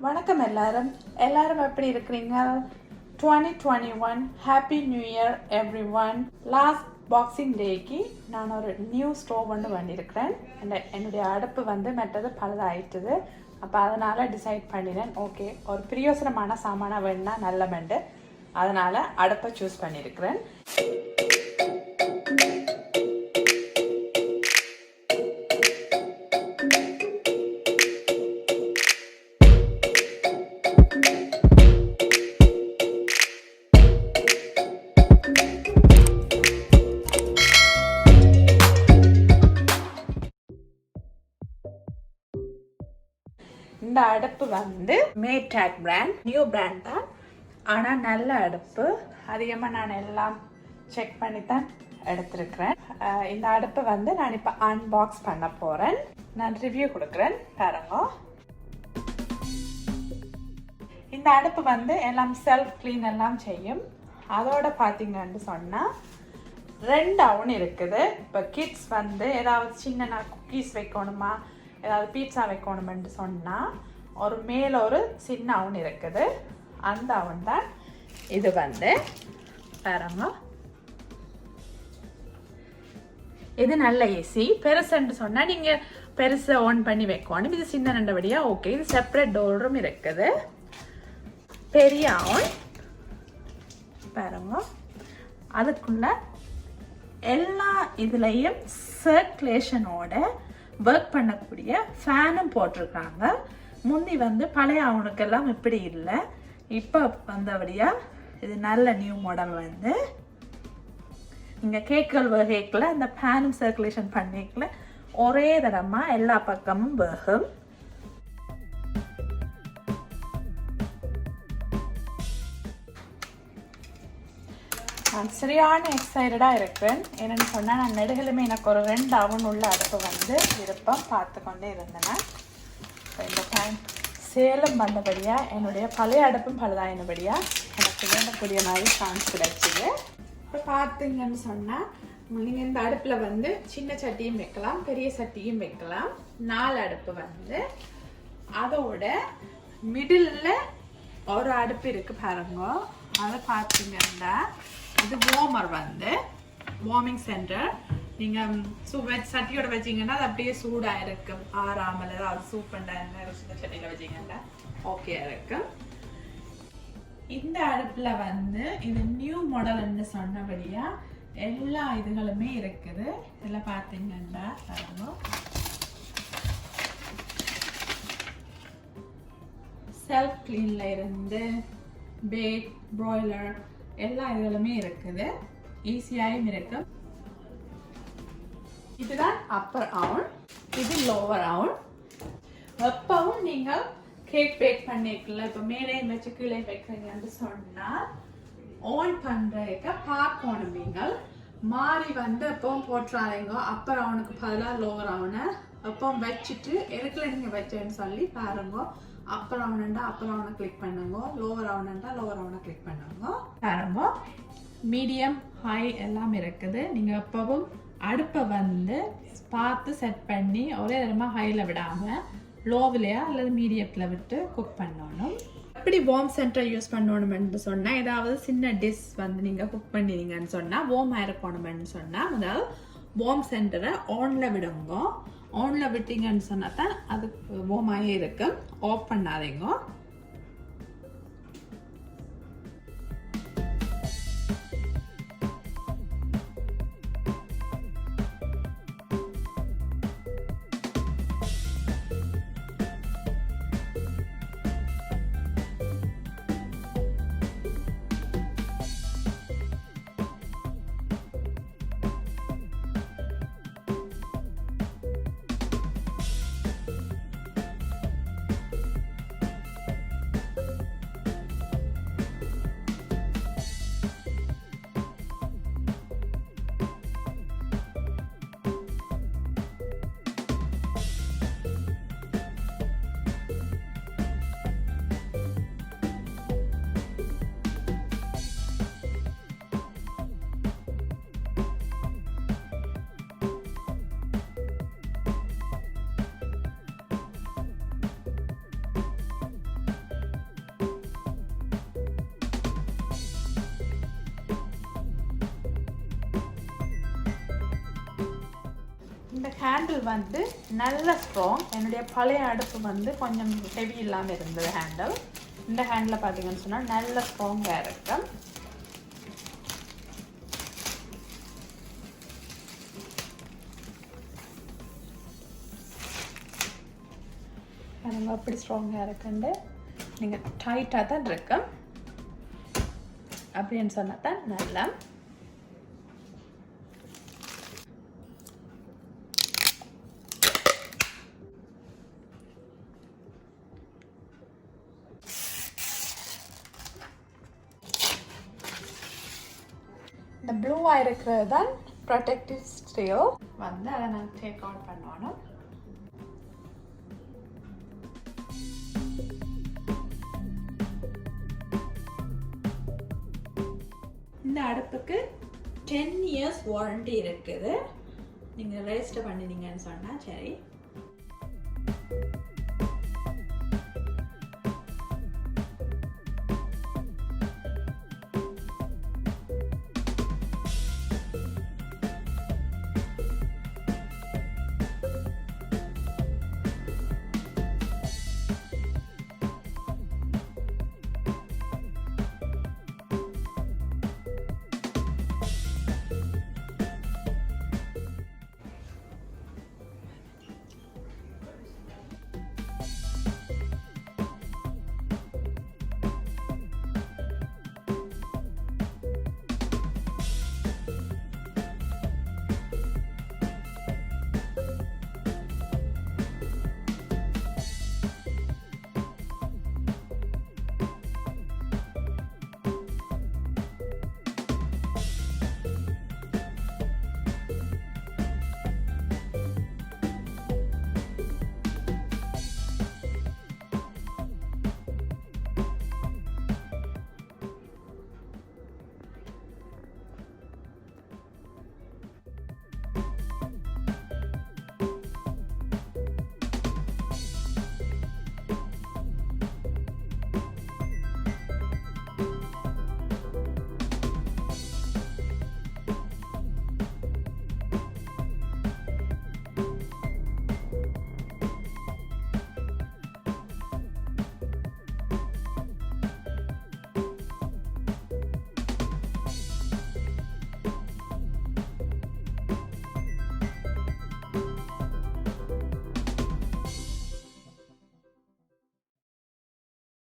வணக்கம் எல்லாரும் எப்படி இருக்கிறீங்க? 2021 happy new year everyone. Last boxing டேக்கு நான் ஒரு நியூ ஸ்டோவ் வந்து பண்ணியிருக்கிறேன். என்னுடைய அடுப்பு வந்து மற்றது பழுதாயிட்டுது. அப்போ அதனால் டிசைட் பண்ணினேன், ஓகே ஒரு பிரியோசனமான சாமானாக வேணுன்னா நல்ல மெண்டு, அதனால் அடுப்பை சூஸ் பண்ணியிருக்கிறேன். இந்த அடுப்பு வந்து Maytag பிராண்ட், நியூ பிராண்ட் தான், ஆனால் நல்ல அடுப்பு. அதிகமாக நான் எல்லாம் செக் பண்ணி தான் எடுத்திருக்கிறேன். இந்த அடுப்பு வந்து நான் இப்போ அன்பாக்ஸ் பண்ண போகிறேன். நான் ரிவ்யூ கொடுக்குறேன் பாருங்க. இந்த அடுப்பு வந்து எல்லாம் செல்ஃப் க்ளீன் எல்லாம் செய்யும். அதோட பார்த்தீங்கன்னு சொன்னால் 2 அவன் இருக்குது. இப்போ கிட்ஸ் வந்து ஏதாவது சின்ன குக்கீஸ் வைக்கணுமா, ஏதாவது பீட்சா வைக்கணுமென்று சொன்னால் மேலே ஒரு சின்ன அவன் இருக்குது. அந்த அவன் தான் இது வந்து பாருங்க. இது நல்ல ஏசி. பெருசுன்னு சொன்னால் நீங்கள் பெருசை ஆன் பண்ணி வைக்கணும். இது சின்ன ரெண்டபடியாக ஓகே. இது செப்பரேட் டோரும் இருக்குது. பெரிய அவன் பாருங்க. அதுக்குள்ள எல்லா இதுலேயும் சர்க்குலேஷனோட ஒர்க் பண்ணக்கூடிய ஃபேனும் போட்டிருக்காங்க. முந்தி வந்து பழைய அவனுக்கெல்லாம் இப்படி இல்லை. இப்போ வந்தபடியாக இது நல்ல நியூ மாடல் வந்து நீங்கள் கேட்கல் வகைக்கில் அந்த ஃபேனும் சர்க்குலேஷன் பண்ணிக்கல ஒரே தரமாக எல்லா பக்கமும் வேகும். நான் சரியான எக்ஸைட்டடாக இருக்கிறேன். என்னென்னு சொன்னால் நான் நெடுகளுமே எனக்கு ஒரு 2 அவன் உள்ள அடுப்பு வந்து விருப்பம் பார்த்து கொண்டே இருந்தேன். இந்த டைம் சேலம் வந்தபடியாக என்னுடைய பழைய அடுப்பும் பழுதாயினபடியாக எனக்கு வேண்டக்கூடிய மாதிரி சான்ஸ் கிடைச்சிது. இப்போ பார்த்தீங்கன்னு சொன்னால் நீங்கள் இந்த அடுப்பில் வந்து சின்ன சட்டியும் வைக்கலாம், பெரிய சட்டியும் வைக்கலாம். 4 அடுப்பு வந்து அதோட மிடில் ஒரு அடுப்பு இருக்குது பாருங்க. அதை பார்த்தீங்கன்னா இது வார்மர் வந்து வார்மிங் சென்டர். நீங்கள் சட்டியோட வச்சிங்கன்னா அது அப்படியே சூடாக இருக்கும், ஆறாமல் ஏதாவது சூப் பண்ண சட்டியில் வச்சிங்கன்னா ஓகே இருக்கும். இந்த அடுப்பில் வந்து இது நியூ மாடல்னு சொன்னபடியாக எல்லா இதுகளுமே இருக்குது. இதில் பார்த்தீங்கன்னா செல்ஃப் கிளீன்ல இருந்து பேக், ப்ராய்லர் எல்லா இதுகளுமே இருக்குது. ஈஸியாகவும் இருக்கு. இதுதான் அப்பர் அவன், இது லோவர் அவன். எப்பவும் நீங்கள் கேக் பேக் பண்ணிக்கல, இப்போ மேலே வச்சு கீழே வைக்கிறீங்கன்னு சொன்னால் ஆன் பண்ணுறதுக்கு பார்க்கணும். நீங்கள் மாறி வந்து எப்பவும் போட்டுறாதீங்க. அப்பர் அவனுக்கு பதிலாக லோவர் அவனை எப்பவும் வச்சுட்டு எதுக்குள்ள நீங்கள் வச்சேன்னு சொல்லி பாருங்க. அப்பர் அவனண்டா அப்பர் அவனை கிளிக் பண்ணுங்க, லோவர் அவனண்டா லோவர் அவனை கிளிக் பண்ணுங்க. பாருங்க மீடியம், ஹை எல்லாம் இருக்குது. நீங்கள் எப்பவும் அடுப்பை வந்து பார்த்து செட் பண்ணி ஒரே தரமாக ஹையில் விடாமல் லோவிலையா அல்லது மீடியத்தில் விட்டு குக் பண்ணணும். எப்படி வார்ம் சென்டர் யூஸ் பண்ணணுமென்னு சொன்னால், ஏதாவது சின்ன டிஷ் வந்து நீங்கள் குக் பண்ணினீங்கன்னு சொன்னால் வார்மாக இருக்கணுமென்னு சொன்னால் அதாவது வார்ம் சென்டரை ஆனில் விடுங்க. ஆனில் விட்டீங்கன்னு சொன்னால் தான் அது வார்மாகவே இருக்கும். ஆஃப் பண்ணாதீங்க. ஹேண்டில் வந்து நல்ல ஸ்ட்ராங். என்னுடைய பழைய அடுப்பு வந்து கொஞ்சம் ஹெவி இல்லாமல் இருந்தது ஹேண்டில். இந்த ஹேண்டில் பார்த்தீங்கன்னு சொன்னால் நல்ல ஸ்ட்ராங்காக இருக்கும். பாருங்க அப்படி ஸ்ட்ராங்காக இருக்குண்டு. நீங்கள் டைட்டாக தான் இருக்கும் அப்படின்னு சொன்னால் தான் நல்லா. இந்த ப்ளூவாக இருக்கிறது தான் ப்ரொடெக்டிவ் ஸ்டீல் வந்து அதை நான் டேக் அவுட் பண்ணணும். இந்த அடுப்புக்கு 10 years வாரண்டி இருக்குது. நீங்கள் ரெஜிஸ்டர் பண்ணினீங்கன்னு சொன்னால் சரி.